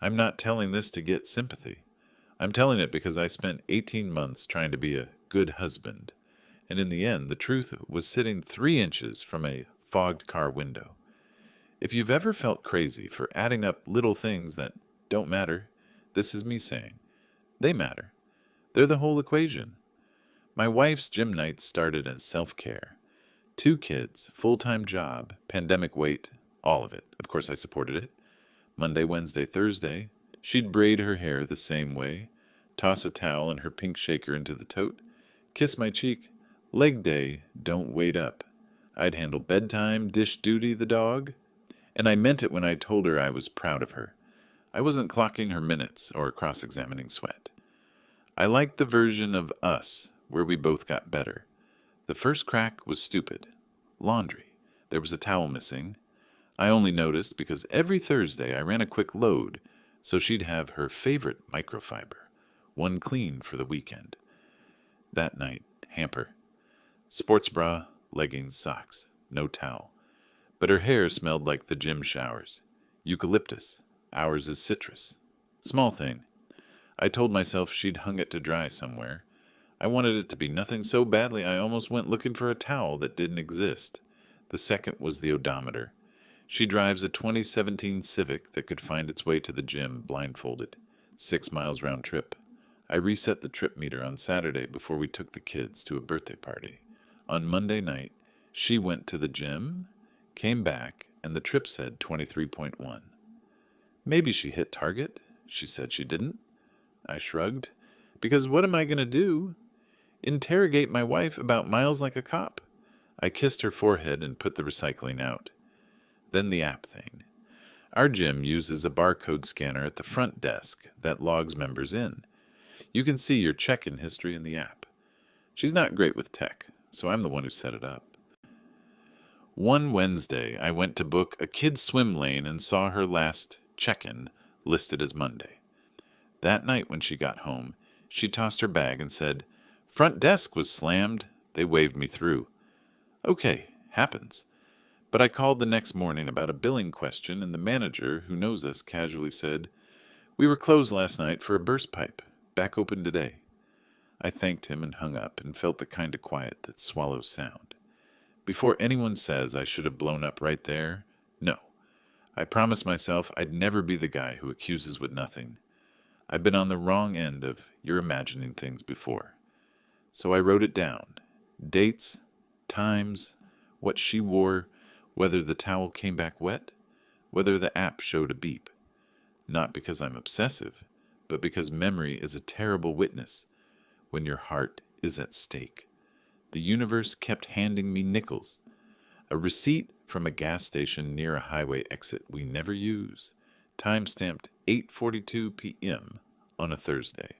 I'm not telling this to get sympathy. I'm telling it because I spent 18 months trying to be a good husband, and in the end, the truth was sitting 3 inches from a fogged car window. If you've ever felt crazy for adding up little things that don't matter, this is me saying, they matter. They're the whole equation. My wife's gym nights started as self-care. 2 kids, full-time job, pandemic weight, all of it. Of course, I supported it. Monday, Wednesday, Thursday, she'd braid her hair the same way, toss a towel and her pink shaker into the tote, kiss my cheek. Leg day, don't wait up. I'd handle bedtime, dish duty, the dog. And I meant it when I told her I was proud of her. I wasn't clocking her minutes or cross-examining sweat. I liked the version of us where we both got better. The first crack was stupid. Laundry. There was a towel missing. I only noticed because every Thursday I ran a quick load so she'd have her favorite microfiber, one clean for the weekend. That night, hamper. Sports bra, leggings, socks. No towel. But her hair smelled like the gym showers. Eucalyptus. Ours is citrus. Small thing. I told myself she'd hung it to dry somewhere. I wanted it to be nothing so badly I almost went looking for a towel that didn't exist. The second was the odometer. She drives a 2017 Civic that could find its way to the gym blindfolded. 6 miles round trip. I reset the trip meter on Saturday before we took the kids to a birthday party. On Monday night, she went to the gym, came back, and the trip said 23.1. Maybe she hit target. She said she didn't. I shrugged. Because what am I going to do? Interrogate my wife about miles like a cop? I kissed her forehead and put the recycling out. Then the app thing. Our gym uses a barcode scanner at the front desk that logs members in. You can see your check-in history in the app. She's not great with tech, so I'm the one who set it up. One Wednesday, I went to book a kid's swim lane and saw her last check-in listed as Monday. That night when she got home, she tossed her bag and said, "Front desk was slammed." They waved me through. Okay, happens. But I called the next morning about a billing question, and the manager, who knows us, casually said, "We were closed last night for a burst pipe. Back open today." I thanked him and hung up and felt the kind of quiet that swallows sound. Before anyone says I should have blown up right there, no. I promised myself I'd never be the guy who accuses with nothing. I've been on the wrong end of "you're imagining things" before. So I wrote it down. Dates, times, what she wore, whether the towel came back wet, whether the app showed a beep. Not because I'm obsessive, but because memory is a terrible witness when your heart is at stake. The universe kept handing me nickels. A receipt from a gas station near a highway exit we never use. Time-stamped 8:42 p.m. on a Thursday.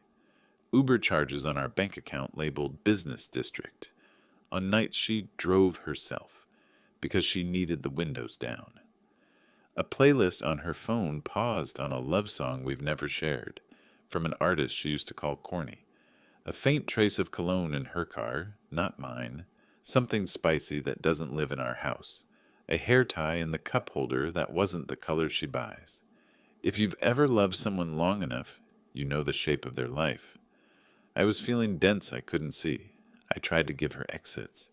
Uber charges on our bank account labeled Business District. On nights she drove herself because she needed the windows down. A playlist on her phone paused on a love song we've never shared, from an artist she used to call corny. A faint trace of cologne in her car, not mine. Something spicy that doesn't live in our house. A hair tie in the cup holder that wasn't the color she buys. If you've ever loved someone long enough, you know the shape of their life. I was feeling dents I couldn't see. I tried to give her exits.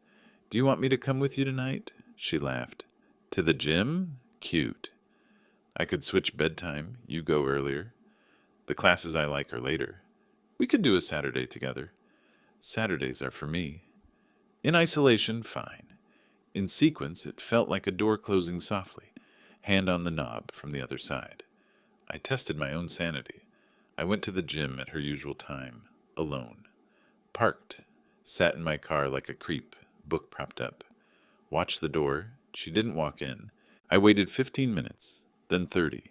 "Do you want me to come with you tonight?" She laughed. "To the gym? Cute. I could switch bedtime. You go earlier. The classes I like are later. We could do a Saturday together. Saturdays are for me. In isolation, fine. In sequence, it felt like a door closing softly, hand on the knob from the other side. I tested my own sanity. I went to the gym at her usual time, alone. Parked, sat in my car like a creep, book propped up. Watched the door. She didn't walk in. I waited 15 minutes, then 30.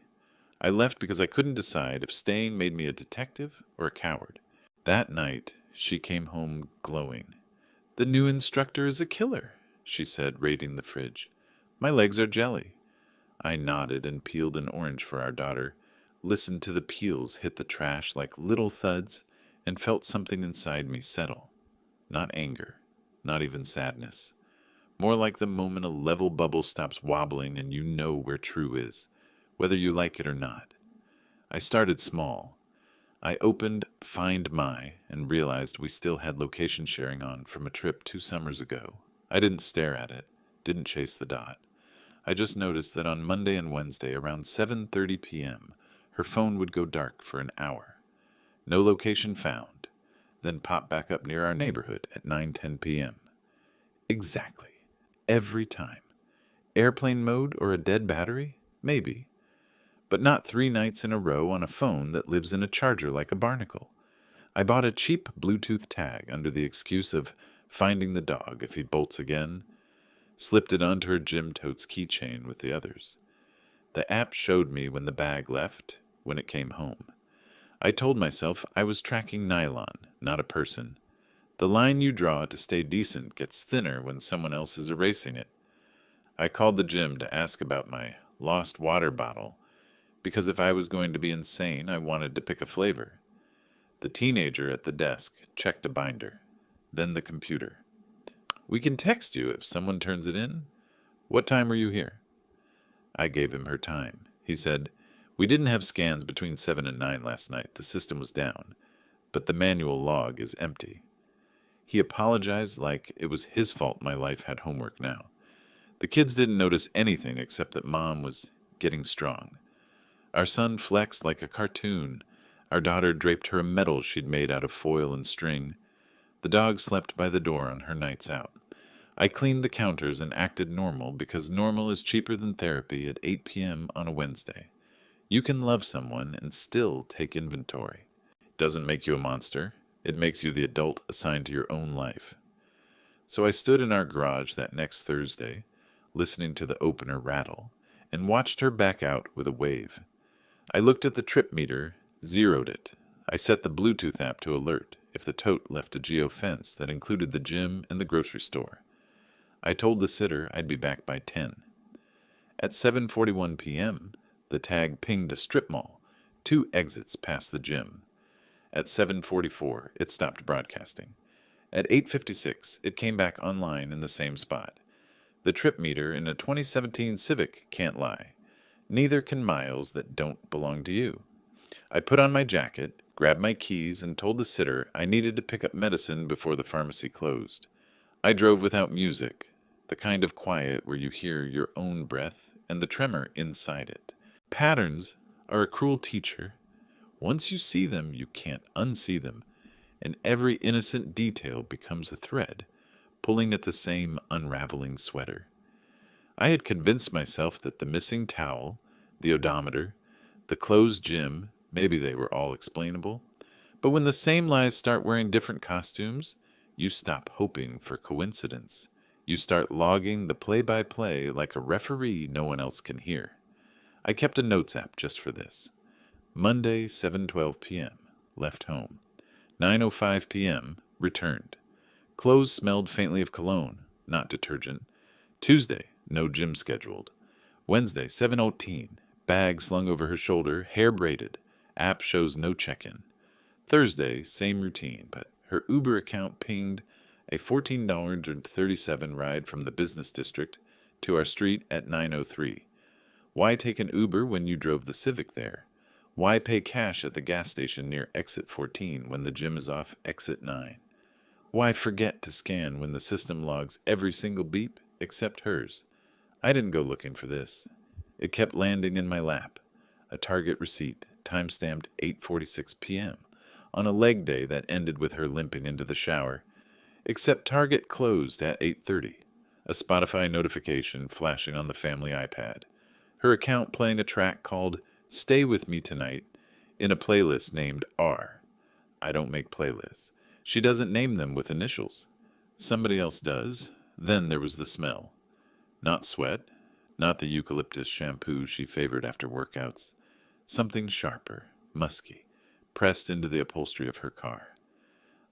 I left because I couldn't decide if staying made me a detective or a coward. That night, she came home glowing. "The new instructor is a killer," she said, raiding the fridge. "My legs are jelly." I nodded and peeled an orange for our daughter, listened to the peels hit the trash like little thuds, and felt something inside me settle. Not anger, not even sadness. More like the moment a level bubble stops wobbling and you know where true is, whether you like it or not. I started small. I opened Find My and realized we still had location sharing on from a trip 2 summers ago. I didn't stare at it, didn't chase the dot. I just noticed that on Monday and Wednesday around 7:30 p.m., her phone would go dark for an hour. No location found, then pop back up near our neighborhood at 9:10 p.m. Exactly. Every time. Airplane mode or a dead battery? Maybe. But not 3 nights in a row on a phone that lives in a charger like a barnacle. I bought a cheap Bluetooth tag under the excuse of finding the dog if he bolts again, slipped it onto her gym totes keychain with the others. The app showed me when the bag left, when it came home. I told myself I was tracking nylon, not a person. The line you draw to stay decent gets thinner when someone else is erasing it. I called the gym to ask about my lost water bottle, because if I was going to be insane, I wanted to pick a flavor. The teenager at the desk checked a binder, then the computer. We can text you if someone turns it in. What time were you here? I gave him her time. He said, we didn't have scans between 7 and 9 last night. The system was down, but the manual log is empty. He apologized like it was his fault my life had homework now. The kids didn't notice anything except that Mom was getting strong. Our son flexed like a cartoon. Our daughter draped her a medal she'd made out of foil and string. The dog slept by the door on her nights out. I cleaned the counters and acted normal because normal is cheaper than therapy at 8 p.m. on a Wednesday. You can love someone and still take inventory. It doesn't make you a monster. It makes you the adult assigned to your own life. So I stood in our garage that next Thursday, listening to the opener rattle, and watched her back out with a wave. I looked at the trip meter, zeroed it. I set the Bluetooth app to alert if the tote left a geofence that included the gym and the grocery store. I told the sitter I'd be back by 10. At 7:41 p.m., the tag pinged a strip mall, 2 exits past the gym. At 7:44, it stopped broadcasting. At 8:56, it came back online in the same spot. The trip meter in a 2017 Civic can't lie. Neither can miles that don't belong to you. I put on my jacket, grabbed my keys, and told the sitter I needed to pick up medicine before the pharmacy closed. I drove without music, the kind of quiet where you hear your own breath and the tremor inside it. Patterns are a cruel teacher. Once you see them, you can't unsee them, and every innocent detail becomes a thread, pulling at the same unraveling sweater. I had convinced myself that the missing towel, the odometer, the closed gym, maybe they were all explainable, but when the same lies start wearing different costumes, you stop hoping for coincidence. You start logging the play-by-play like a referee no one else can hear. I kept a notes app just for this. Monday, 7:12 p.m., left home. 9:05 p.m., returned. Clothes smelled faintly of cologne, not detergent. Tuesday, no gym scheduled. Wednesday, 7:18, bag slung over her shoulder, hair braided. App shows no check-in. Thursday, same routine, but her Uber account pinged a $14.37 ride from the business district to our street at 9:03. Why take an Uber when you drove the Civic there? Why pay cash at the gas station near exit 14 when the gym is off exit 9? Why forget to scan when the system logs every single beep except hers? I didn't go looking for this. It kept landing in my lap. A Target receipt, time-stamped 8:46 p.m., on a leg day that ended with her limping into the shower. Except Target closed at 8:30. A Spotify notification flashing on the family iPad. Her account playing a track called Stay With Me Tonight in a playlist named R. I don't make playlists. She doesn't name them with initials. Somebody else does. Then there was the smell. Not sweat, not the eucalyptus shampoo she favored after workouts. Something sharper, musky, pressed into the upholstery of her car.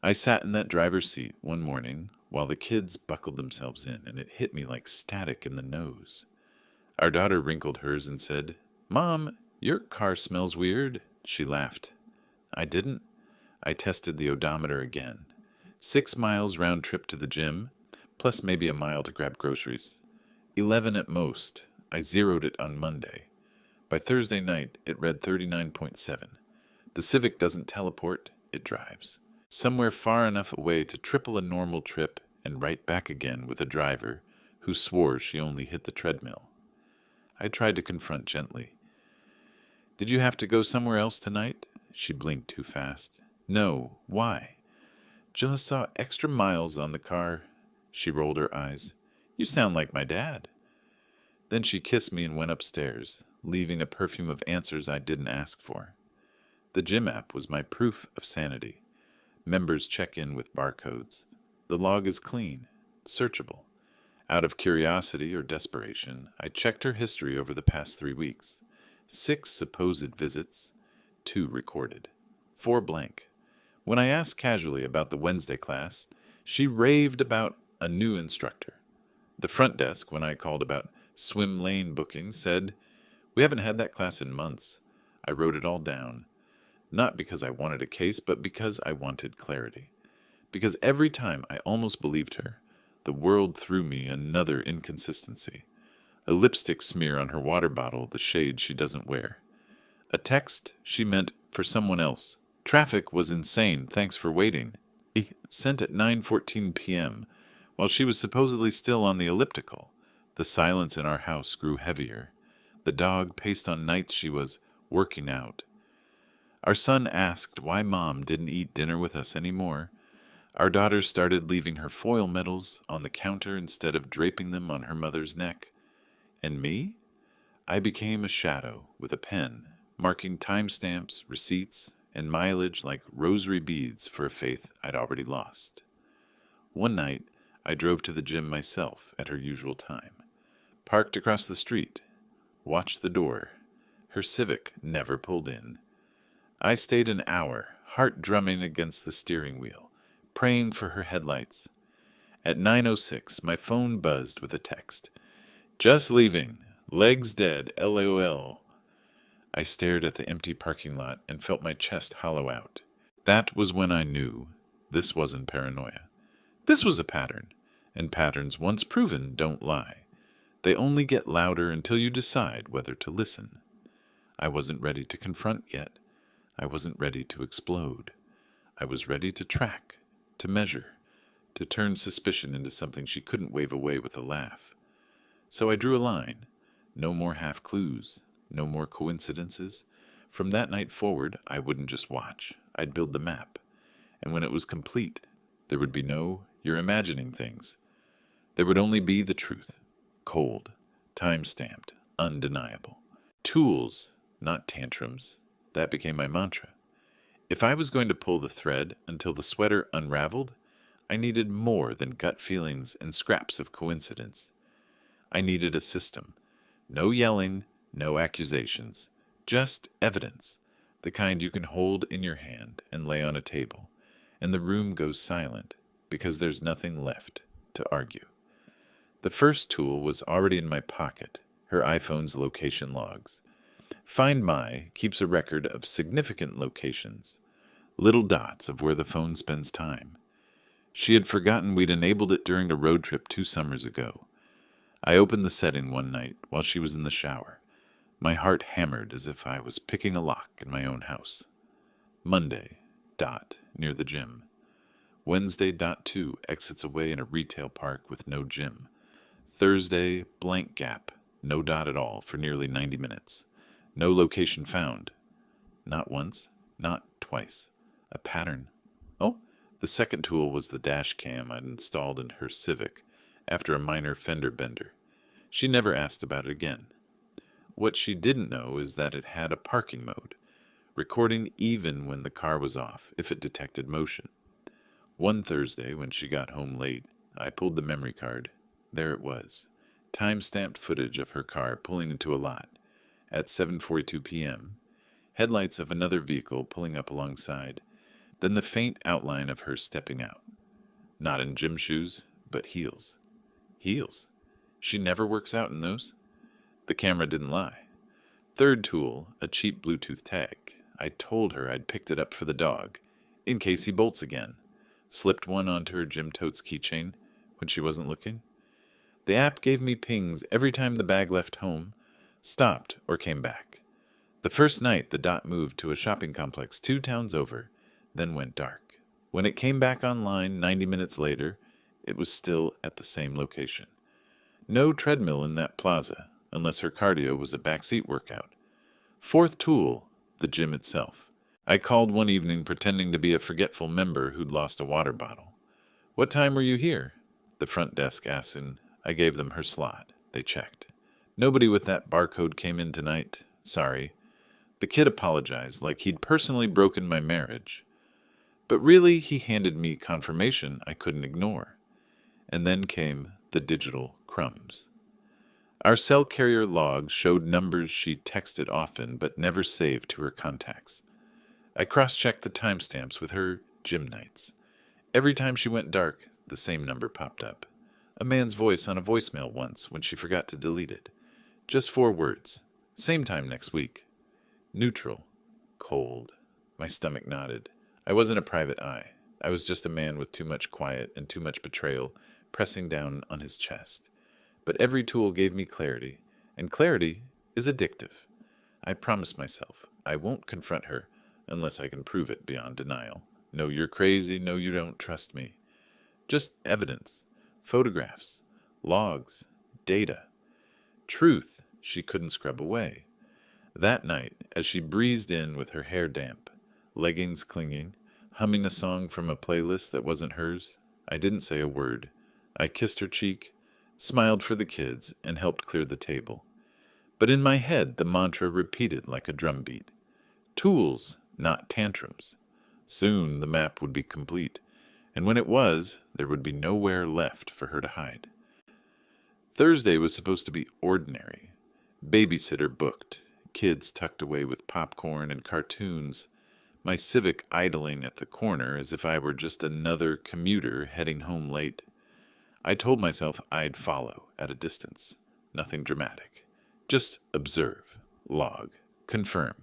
I sat in that driver's seat one morning while the kids buckled themselves in, and it hit me like static in the nose. Our daughter wrinkled hers and said, "Mom, your car smells weird." She laughed. I didn't. I tested the odometer again. 6 miles round trip to the gym, plus maybe a mile to grab groceries. 11 at most. I zeroed it on Monday. By Thursday night, it read 39.7. The Civic doesn't teleport, it drives. Somewhere far enough away to triple a normal trip and right back again with a driver who swore she only hit the treadmill. I tried to confront gently. "Did you have to go somewhere else tonight?" She blinked too fast. "No. Why?" "Just saw extra miles on the car." She rolled her eyes. "You sound like my dad." Then she kissed me and went upstairs, leaving a perfume of answers I didn't ask for. The gym app was my proof of sanity. Members check in with barcodes. The log is clean, searchable. Out of curiosity or desperation, I checked her history over the past 3 weeks. 6 supposed visits, 2 recorded, 4 blank. When I asked casually about the Wednesday class, she raved about a new instructor. The front desk, when I called about swim lane bookings, said, "We haven't had that class in months." I wrote it all down. Not because I wanted a case, but because I wanted clarity. Because every time I almost believed her, the world threw me another inconsistency. A lipstick smear on her water bottle, the shade she doesn't wear. A text she meant for someone else. "Traffic was insane, thanks for waiting." Sent at 9:14 p.m., while she was supposedly still on the elliptical. The silence in our house grew heavier. The dog paced on nights she was working out. Our son asked why Mom didn't eat dinner with us anymore. Our daughter started leaving her foil medals on the counter instead of draping them on her mother's neck. And me? I became a shadow with a pen, marking timestamps, receipts, and mileage like rosary beads for a faith I'd already lost. One night, I drove to the gym myself at her usual time. Parked across the street. Watched the door. Her Civic never pulled in. I stayed an hour, heart drumming against the steering wheel, praying for her headlights. At 9:06, my phone buzzed with a text. "Just leaving. Legs dead. LOL." I stared at the empty parking lot and felt my chest hollow out. That was when I knew this wasn't paranoia. This was a pattern, and patterns once proven don't lie. They only get louder until you decide whether to listen. I wasn't ready to confront yet. I wasn't ready to explode. I was ready to track, to measure, to turn suspicion into something she couldn't wave away with a laugh. So I drew a line. No more half-clues, no more coincidences. From that night forward, I wouldn't just watch. I'd build the map. And when it was complete, there would be no "you're imagining things." There would only be the truth. Cold, time-stamped, undeniable. Tools, not tantrums. That became my mantra. If I was going to pull the thread until the sweater unraveled, I needed more than gut feelings and scraps of coincidence. I needed a system. No yelling, no accusations. Just evidence. The kind you can hold in your hand and lay on a table, and the room goes silent because there's nothing left to argue. The first tool was already in my pocket, her iPhone's location logs. Find My keeps a record of significant locations, little dots of where the phone spends time. She had forgotten we'd enabled it during a road trip 2 summers ago. I opened the setting one night while she was in the shower. My heart hammered as if I was picking a lock in my own house. Monday, dot, near the gym. Wednesday, dot 2, exits away in a retail park with no gym. Thursday, blank gap, no dot at all for nearly 90 minutes. No location found. Not once, not twice. A pattern. Oh, the second tool was the dash cam I'd installed in her Civic after a minor fender bender. She never asked about it again. What she didn't know is that it had a parking mode, recording even when the car was off if it detected motion. One Thursday, when she got home late, I pulled the memory card. There it was. Time-stamped footage of her car pulling into a lot at 7:42 p.m., headlights of another vehicle pulling up alongside, then the faint outline of her stepping out. Not in gym shoes, but heels. Heels. She never works out in those. The camera didn't lie. Third tool, a cheap Bluetooth tag. I told her I'd picked it up for the dog, in case he bolts again. Slipped one onto her gym totes keychain when she wasn't looking. The app gave me pings every time the bag left home, stopped, or came back. The first night, the dot moved to a shopping complex 2 towns over, then went dark. When it came back online 90 minutes later, it was still at the same location. No treadmill in that plaza, unless her cardio was a backseat workout. Fourth tool, the gym itself. I called one evening pretending to be a forgetful member who'd lost a water bottle. "What time were you here?" the front desk asked, and I gave them her slot. They checked. "Nobody with that barcode came in tonight. Sorry." The kid apologized like he'd personally broken my marriage. But really, he handed me confirmation I couldn't ignore. And then came the digital crumbs. Our cell carrier logs showed numbers she texted often but never saved to her contacts. I cross-checked the timestamps with her gym nights. Every time she went dark, the same number popped up. A man's voice on a voicemail once when she forgot to delete it. Just 4 words. Same time next week. Neutral. Cold. My stomach knotted. I wasn't a private eye. I was just a man with too much quiet and too much betrayal pressing down on his chest. But every tool gave me clarity, and clarity is addictive. I promised myself I won't confront her unless I can prove it beyond denial. No, you're crazy. No, you don't trust me. Just evidence, photographs, logs, data. Truth she couldn't scrub away. That night, as she breezed in with her hair damp, leggings clinging, humming a song from a playlist that wasn't hers, I didn't say a word. I kissed her cheek, smiled for the kids, and helped clear the table. But in my head, the mantra repeated like a drumbeat. Tools, not tantrums. Soon the map would be complete, and when it was, there would be nowhere left for her to hide. Thursday was supposed to be ordinary. Babysitter booked, kids tucked away with popcorn and cartoons, my Civic idling at the corner as if I were just another commuter heading home late. I told myself I'd follow at a distance. Nothing dramatic. Just observe, log, confirm.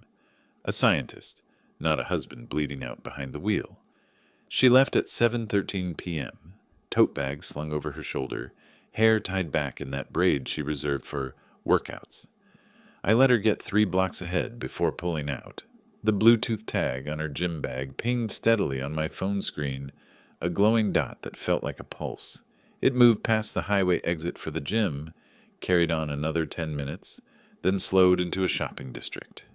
A scientist, not a husband bleeding out behind the wheel. She left at 7:13 p.m., tote bag slung over her shoulder, hair tied back in that braid she reserved for workouts. I let her get 3 blocks ahead before pulling out. The Bluetooth tag on her gym bag pinged steadily on my phone screen, a glowing dot that felt like a pulse. It moved past the highway exit for the gym, carried on another 10 minutes, then slowed into a shopping district.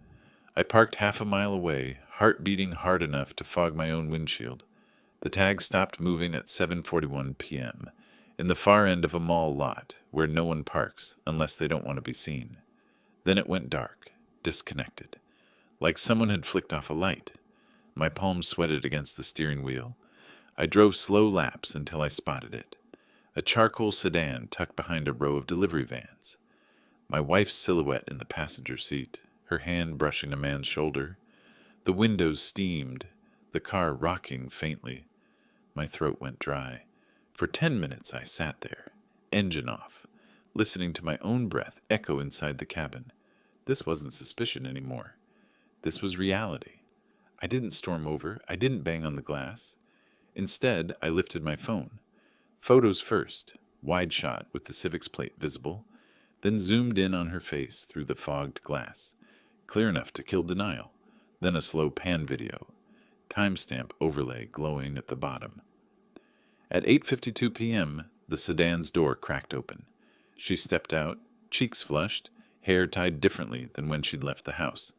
I parked half a mile away, heart beating hard enough to fog my own windshield. The tag stopped moving at 7:41 p.m., in the far end of a mall lot where no one parks unless they don't want to be seen. Then it went dark, disconnected, like someone had flicked off a light. My palms sweated against the steering wheel. I drove slow laps until I spotted it. A charcoal sedan tucked behind a row of delivery vans. My wife's silhouette in the passenger seat, her hand brushing a man's shoulder. The windows steamed, the car rocking faintly. My throat went dry. For 10 minutes I sat there, engine off, listening to my own breath echo inside the cabin. This wasn't suspicion anymore. This was reality. I didn't storm over. I didn't bang on the glass. Instead, I lifted my phone. Photos first, wide shot with the Civic's plate visible, then zoomed in on her face through the fogged glass, clear enough to kill denial, then a slow pan video, timestamp overlay glowing at the bottom. At 8:52 p.m., the sedan's door cracked open. She stepped out, cheeks flushed, hair tied differently than when she'd left the house.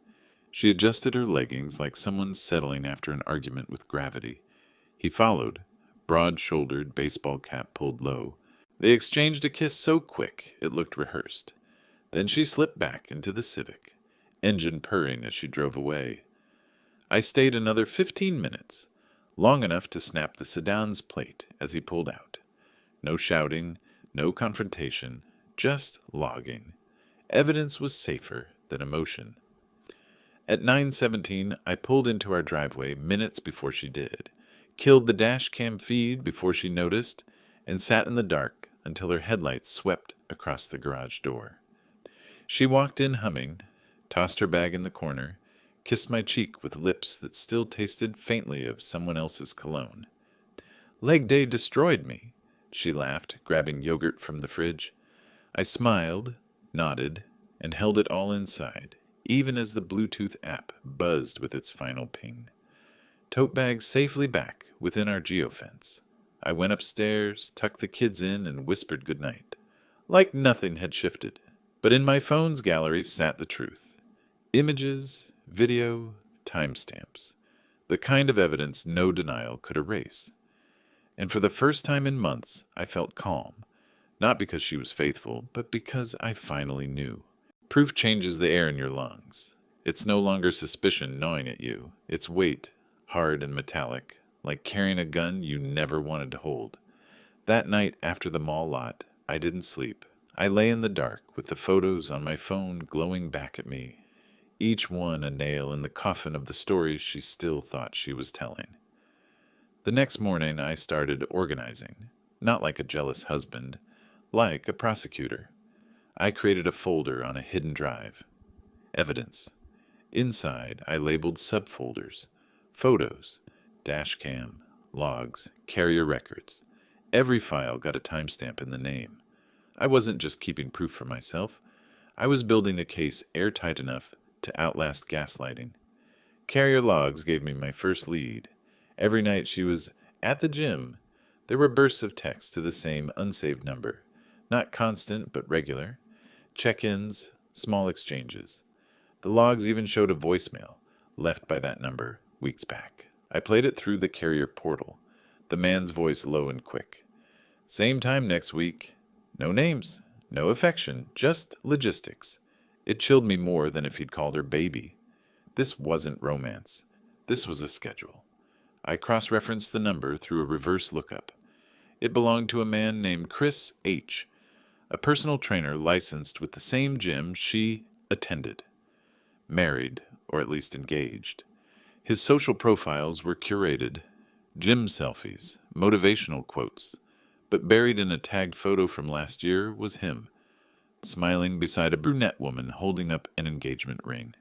She adjusted her leggings like someone settling after an argument with gravity. He followed, broad-shouldered, baseball cap pulled low. They exchanged a kiss so quick it looked rehearsed. Then she slipped back into the Civic, engine purring as she drove away. I stayed another 15 minutes, long enough to snap the sedan's plate as he pulled out. No shouting, no confrontation, just logging. Evidence was safer than emotion. At 9:17, I pulled into our driveway minutes before she did, killed the dash cam feed before she noticed, and sat in the dark until her headlights swept across the garage door. She walked in humming, tossed her bag in the corner, kissed my cheek with lips that still tasted faintly of someone else's cologne. "Leg day destroyed me," she laughed, grabbing yogurt from the fridge. I smiled, nodded, and held it all inside, even as the Bluetooth app buzzed with its final ping. Tote bag safely back within our geofence. I went upstairs, tucked the kids in, and whispered goodnight. Like nothing had shifted. But in my phone's gallery sat the truth. Images, video, timestamps. The kind of evidence no denial could erase. And for the first time in months, I felt calm. Not because she was faithful, but because I finally knew. Proof changes the air in your lungs. It's no longer suspicion gnawing at you. It's weight, hard and metallic, like carrying a gun you never wanted to hold. That night after the mall lot, I didn't sleep. I lay in the dark with the photos on my phone glowing back at me, each one a nail in the coffin of the stories she still thought she was telling. The next morning I started organizing, not like a jealous husband, like a prosecutor. I created a folder on a hidden drive. Evidence. Inside, I labeled subfolders. Photos, dashcam, logs, carrier records. Every file got a timestamp in the name. I wasn't just keeping proof for myself. I was building a case airtight enough to outlast gaslighting. Carrier logs gave me my first lead. Every night she was at the gym. There were bursts of text to the same unsaved number. Not constant, but regular. Check-ins, small exchanges. The logs even showed a voicemail left by that number weeks back. I played it through the carrier portal, the man's voice low and quick. Same time next week. No names, no affection, just logistics. It chilled me more than if he'd called her baby. This wasn't romance. This was a schedule. I cross-referenced the number through a reverse lookup. It belonged to a man named Chris H., a personal trainer licensed with the same gym she attended. Married, or at least engaged. His social profiles were curated. Gym selfies, motivational quotes. But buried in a tagged photo from last year was him, smiling beside a brunette woman holding up an engagement ring.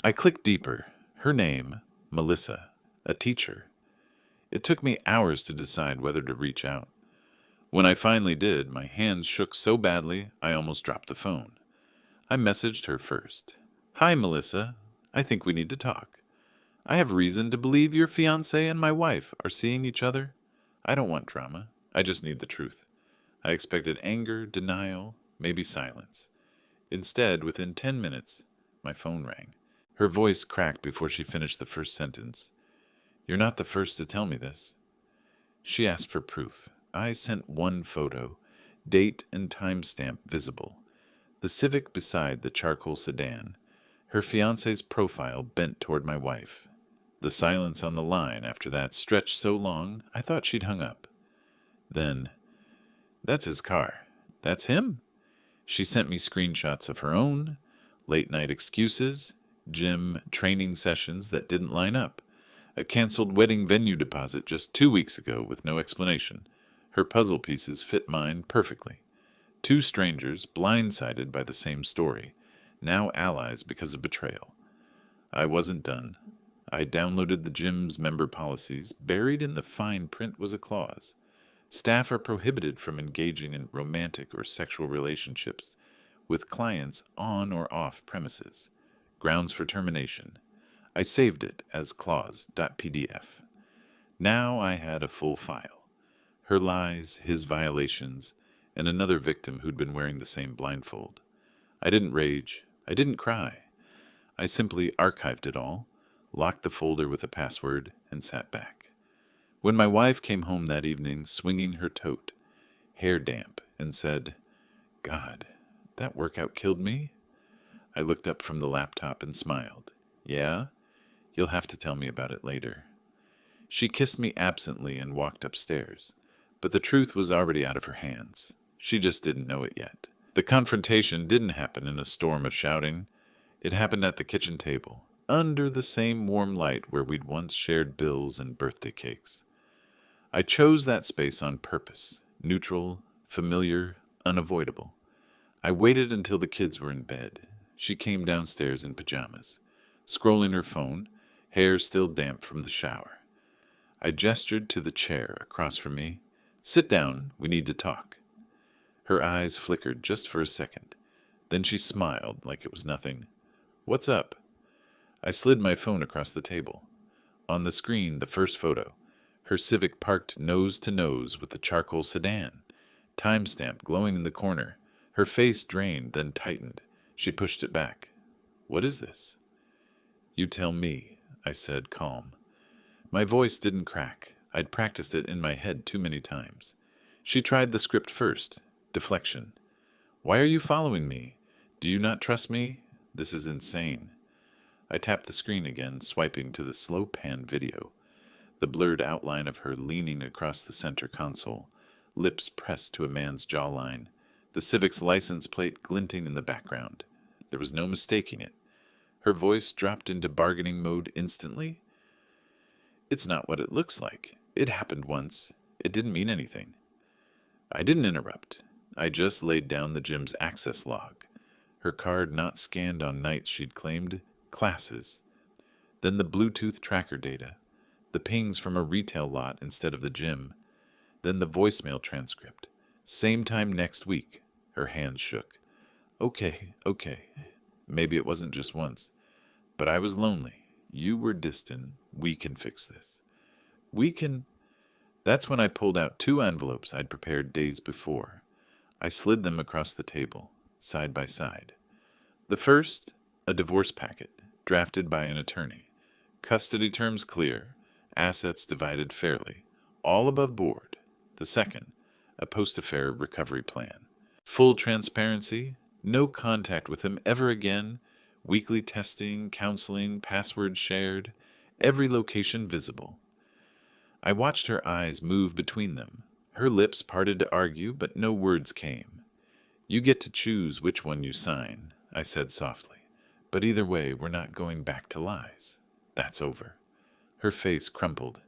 I clicked deeper. Her name, Melissa, a teacher. It took me hours to decide whether to reach out. When I finally did, my hands shook so badly I almost dropped the phone. I messaged her first. Hi, Melissa. I think we need to talk. I have reason to believe your fiancé and my wife are seeing each other. I don't want drama. I just need the truth. I expected anger, denial, maybe silence. Instead, within 10 minutes, my phone rang. Her voice cracked before she finished the first sentence. You're not the first to tell me this. She asked for proof. I sent one photo, date and timestamp visible. The Civic beside the charcoal sedan. Her fiancé's profile bent toward my wife. The silence on the line after that stretched so long, I thought she'd hung up. Then, that's his car. That's him. She sent me screenshots of her own, late-night excuses, gym training sessions that didn't line up, a canceled wedding venue deposit just 2 weeks ago with no explanation. Her puzzle pieces fit mine perfectly. Two strangers blindsided by the same story, now allies because of betrayal. I wasn't done. I downloaded the gym's member policies. Buried in the fine print was a clause. Staff are prohibited from engaging in romantic or sexual relationships with clients on or off premises. Grounds for termination. I saved it as clause.pdf. Now I had a full file. Her lies, his violations, and another victim who'd been wearing the same blindfold. I didn't rage. I didn't cry. I simply archived it all, locked the folder with a password, and sat back. When my wife came home that evening, swinging her tote, hair damp, and said, God, that workout killed me, I looked up from the laptop and smiled. Yeah? You'll have to tell me about it later. She kissed me absently and walked upstairs, but the truth was already out of her hands. She just didn't know it yet. The confrontation didn't happen in a storm of shouting. It happened at the kitchen table, under the same warm light where we'd once shared bills and birthday cakes. I chose that space on purpose, neutral, familiar, unavoidable. I waited until the kids were in bed. She came downstairs in pajamas, scrolling her phone, hair still damp from the shower. I gestured to the chair across from me. Sit down, we need to talk. Her eyes flickered just for a second. Then she smiled like it was nothing. "What's up?" I slid my phone across the table. On the screen, the first photo. Her Civic parked nose to nose with the charcoal sedan. Timestamp glowing in the corner. Her face drained, then tightened. She pushed it back. "What is this?" "You tell me," I said, calm. My voice didn't crack. I'd practiced it in my head too many times. She tried the script first. Deflection. "Why are you following me? Do you not trust me? This is insane." I tapped the screen again, swiping to the slow pan video. The blurred outline of her leaning across the center console, lips pressed to a man's jawline, the Civic's license plate glinting in the background. There was no mistaking it. Her voice dropped into bargaining mode instantly. "It's not what it looks like. It happened once. It didn't mean anything." I didn't interrupt. I just laid down the gym's access log. Her card not scanned on nights she'd claimed, classes. Then the Bluetooth tracker data. The pings from a retail lot instead of the gym. Then the voicemail transcript. "Same time next week." Her hands shook. Okay. Maybe it wasn't just once. But I was lonely. You were distant. We can fix this. We can... That's when I pulled out 2 envelopes I'd prepared days before. I slid them across the table, side by side. The first, a divorce packet, drafted by an attorney. Custody terms clear, assets divided fairly, all above board. The second, a post-affair recovery plan. Full transparency, no contact with him ever again, weekly testing, counseling, passwords shared, every location visible. I watched her eyes move between them. Her lips parted to argue, but no words came. "You get to choose which one you sign," I said softly. "But either way, we're not going back to lies. That's over." Her face crumpled.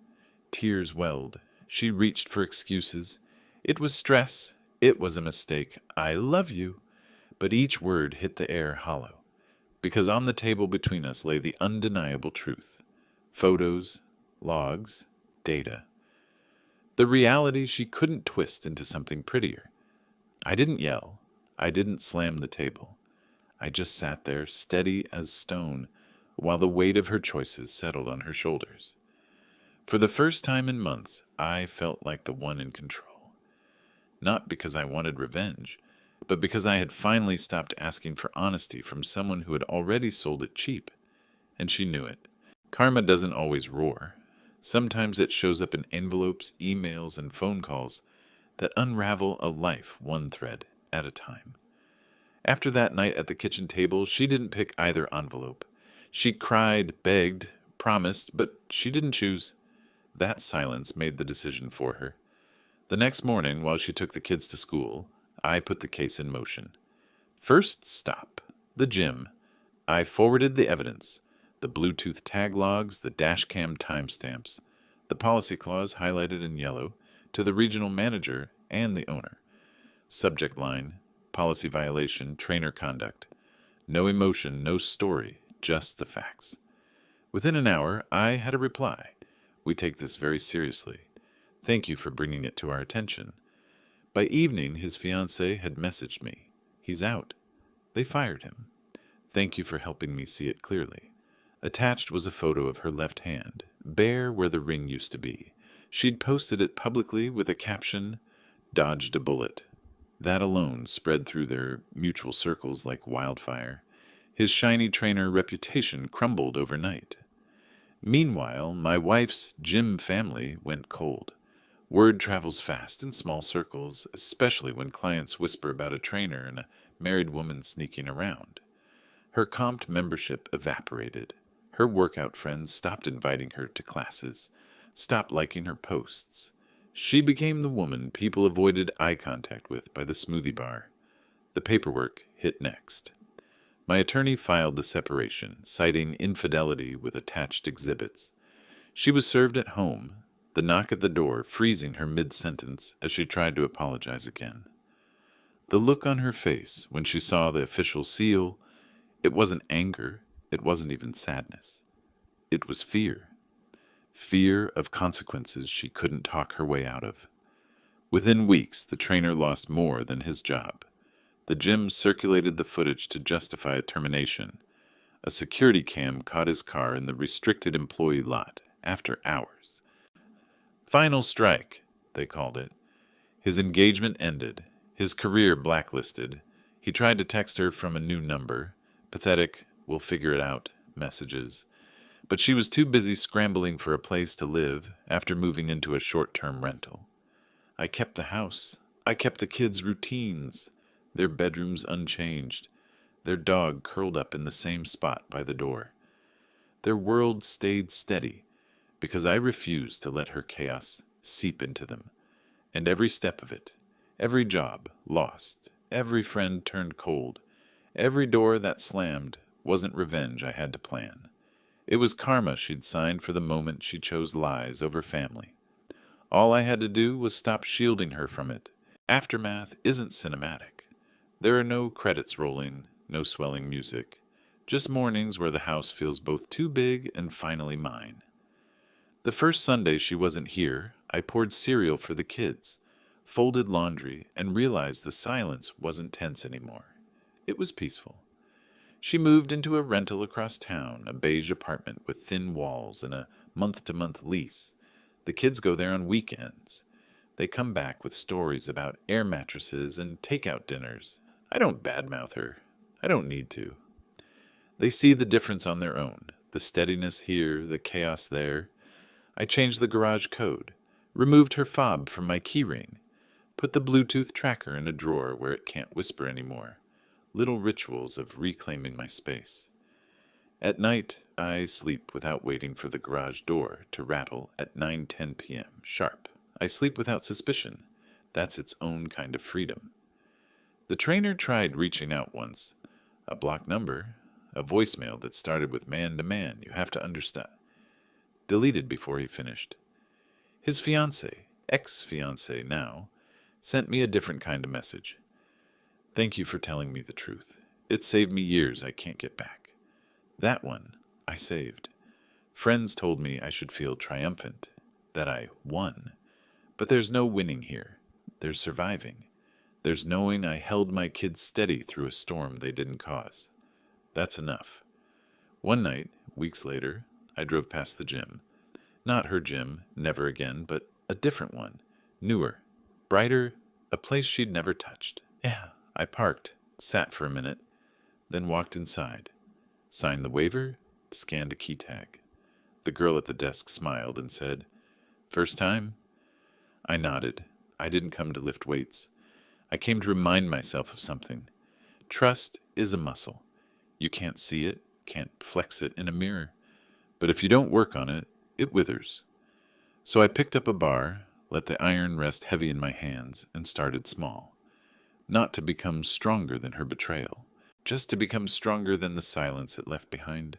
Tears welled. She reached for excuses. "It was stress. It was a mistake. I love you." But each word hit the air hollow. Because on the table between us lay the undeniable truth. Photos, logs, data. The reality she couldn't twist into something prettier. I didn't yell. I didn't slam the table. I just sat there, steady as stone, while the weight of her choices settled on her shoulders. For the first time in months, I felt like the one in control. Not because I wanted revenge, but because I had finally stopped asking for honesty from someone who had already sold it cheap. And she knew it. Karma doesn't always roar. Sometimes it shows up in envelopes, emails, and phone calls that unravel a life one thread at a time. After that night at the kitchen table, she didn't pick either envelope. She cried, begged, promised, but she didn't choose. That silence made the decision for her. The next morning, while she took the kids to school, I put the case in motion. First stop, the gym. I forwarded the evidence. The Bluetooth tag logs, the dashcam timestamps, the policy clause highlighted in yellow, to the regional manager and the owner. Subject line, policy violation, trainer conduct. No emotion, no story, just the facts. Within an hour, I had a reply. "We take this very seriously. Thank you for bringing it to our attention." By evening, his fiancée had messaged me. "He's out. They fired him. Thank you for helping me see it clearly." Attached was a photo of her left hand, bare where the ring used to be. She'd posted it publicly with a caption, "Dodged a bullet." That alone spread through their mutual circles like wildfire. His shiny trainer reputation crumbled overnight. Meanwhile, my wife's gym family went cold. Word travels fast in small circles, especially when clients whisper about a trainer and a married woman sneaking around. Her comped membership evaporated. Her workout friends stopped inviting her to classes, stopped liking her posts. She became the woman people avoided eye contact with by the smoothie bar. The paperwork hit next. My attorney filed the separation, citing infidelity with attached exhibits. She was served at home, the knock at the door freezing her mid-sentence as she tried to apologize again. The look on her face when she saw the official seal, it wasn't anger, it wasn't even sadness. It was fear. Fear of consequences she couldn't talk her way out of. Within weeks, the trainer lost more than his job. The gym circulated the footage to justify a termination. A security cam caught his car in the restricted employee lot after hours. Final strike, they called it. His engagement ended, his career blacklisted. He tried to text her from a new number. Pathetic, we'll figure it out, messages. But she was too busy scrambling for a place to live after moving into a short-term rental. I kept the house. I kept the kids' routines, their bedrooms unchanged, their dog curled up in the same spot by the door. Their world stayed steady because I refused to let her chaos seep into them. And every step of it, every job lost, every friend turned cold, every door that slammed wasn't revenge I had to plan. It was karma she'd signed for the moment she chose lies over family. All I had to do was stop shielding her from it. Aftermath isn't cinematic. There are no credits rolling, no swelling music, just mornings where the house feels both too big and finally mine. The first Sunday she wasn't here, I poured cereal for the kids, folded laundry, and realized the silence wasn't tense anymore. It was peaceful. She moved into a rental across town, a beige apartment with thin walls and a month-to-month lease. The kids go there on weekends. They come back with stories about air mattresses and takeout dinners. I don't badmouth her. I don't need to. They see the difference on their own, the steadiness here, the chaos there. I changed the garage code, removed her fob from my keyring, put the Bluetooth tracker in a drawer where it can't whisper anymore. Little rituals of reclaiming my space. At night, I sleep without waiting for the garage door to rattle at 9:10 p.m. sharp. I sleep without suspicion. That's its own kind of freedom. The trainer tried reaching out once. A blocked number, a voicemail that started with "man to man, you have to understand." Deleted before he finished. His fiancée, ex-fiancée now, sent me a different kind of message. "Thank you for telling me the truth. It saved me years I can't get back." That one I saved. Friends told me I should feel triumphant, that I won. But there's no winning here. There's surviving. There's knowing I held my kids steady through a storm they didn't cause. That's enough. One night, weeks later, I drove past the gym. Not her gym, never again, but a different one. Newer, brighter, a place she'd never touched. Yeah. I parked, sat for a minute, then walked inside, signed the waiver, scanned a key tag. The girl at the desk smiled and said, "First time?" I nodded. I didn't come to lift weights. I came to remind myself of something. Trust is a muscle. You can't see it, can't flex it in a mirror. But if you don't work on it, it withers. So I picked up a bar, let the iron rest heavy in my hands, and started small. Not to become stronger than her betrayal, just to become stronger than the silence it left behind.